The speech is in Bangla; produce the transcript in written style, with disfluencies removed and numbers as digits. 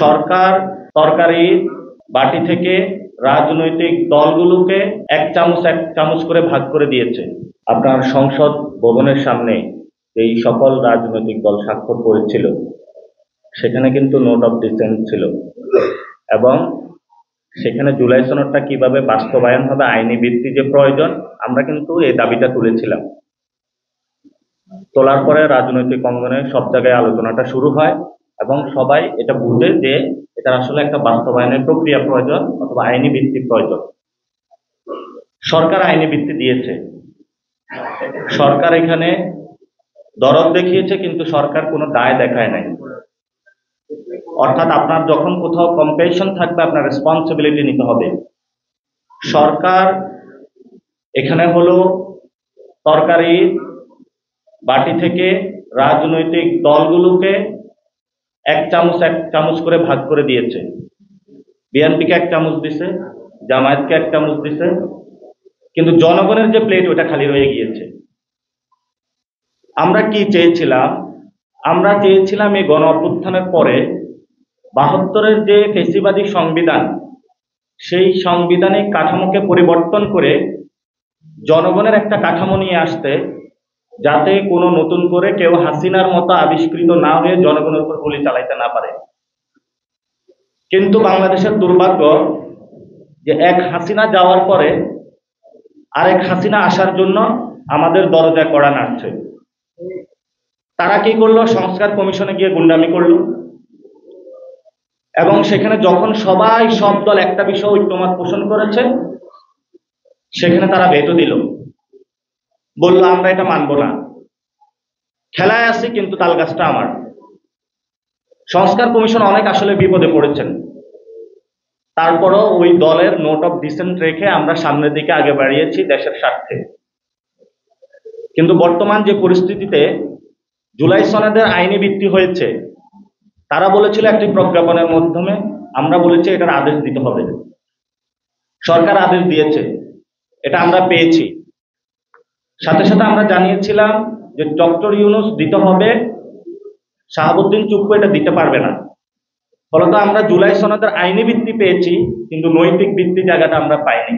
সরকার তরকারি বাটি থেকে রাজনৈতিক দলগুলোকে এক চামচ করে ভাগ করে দিয়েছে। আপনার সংসদ ভবনের সামনে এই সকল রাজনৈতিক দল স্বাক্ষর করেছিল সেখানে কিন্তু নোট অফ ডিসেন্ট ছিল এবং সেখানে জুলাই সনদটা কিভাবে বাস্তবায়ন হবে, আইনি ভিত্তি যে প্রয়োজন, আমরা কিন্তু এই দাবিটা তুলেছিলাম। তোলার পরে রাজনৈতিক অঙ্গনে সব জায়গায় আলোচনাটা শুরু হয় এবং সবাই এটা বুঝে যে এটা আসলে একটা বাস্তবায়নের প্রক্রিয়া প্রয়োজন অথবা আইনি ভিত্তি প্রয়োজন। সরকার আইনি ভিত্তি দিয়েছে, সরকার এখানে দরদ দেখিয়েছে, কিন্তু সরকার কোনো দায় দেখায় নাই। অর্থাৎ আপনার যখন কোথাও কম্পেশন থাকবে আপনার রেসপন্সিবিলিটি নিতে হবে। সরকার এখানে হলো তরকারি বাটি থেকে রাজনৈতিক দলগুলোকে এক চামচ করে ভাগ করে দিয়েছে। বিএনপিকে এক চামচ দিছে, জামায়াতকে এক চামচ দিছে, কিন্তু জনগণের যে প্লেট ওটা খালি রয়ে গিয়েছে। আমরা কি চেয়েছিলাম? আমরা চেয়েছিলাম এই গণ অভ্যুত্থানের পরে ৭২-এর যে ফ্যাসিবাদী সংবিধান, সেই সাংবিধানিক কাঠামোকে পরিবর্তন করে জনগণের একটা কাঠামো নিয়ে আসতে, যাতে কোনো নতুন করে কেউ হাসিনার মতো আবিষ্কৃত না হয়ে জনগণের উপর গুলি চালাইতে না পারে। কিন্তু বাংলাদেশের দুর্ভাগ্য যে এক হাসিনা যাওয়ার পরে আরেক হাসিনা আসার জন্য আমাদের দরজায় কড়া নাড়ছে। তারা কি করলো? সংস্কার কমিশনে গিয়ে গুন্ডামি করলো এবং সেখানে যখন সবাই সব দল একটা বিষয় ঐক্যমত পোষণ করেছে সেখানে তারা ভেটো দিল, বললো আমরা এটা মানবো না, খেলায় আছি কিন্তু তাল গাছটা আমার। সংস্কার কমিশন অনেক আসলে বিপদে পড়েছেন, তারপরও ওই দলের নোট অফ ডিসেন্ট রেখে আমরা সামনের দিকে আগে বাড়িয়েছি দেশের স্বার্থে। কিন্তু বর্তমান যে পরিস্থিতিতে জুলাই সনদের আইনি ভিত্তি হয়েছে, তারা বলেছিল একটি প্রজ্ঞাপনের মাধ্যমে, আমরা বলেছি এটার আদেশ দিতে হবে। সরকার আদেশ দিয়েছে, এটা আমরা পেয়েছি। সাথে সাথে আমরা জানিয়েছিলাম যে ডক্টর ইউনূস দিতে হবে, শাহাবুদ্দিন চুপ্পু এটা দিতে পারবে না। ফলত আমরা জুলাই সনদের আইনি ভিত্তি পেয়েছি কিন্তু নৈতিক ভিত্তি জায়গাটা আমরা পাইনি।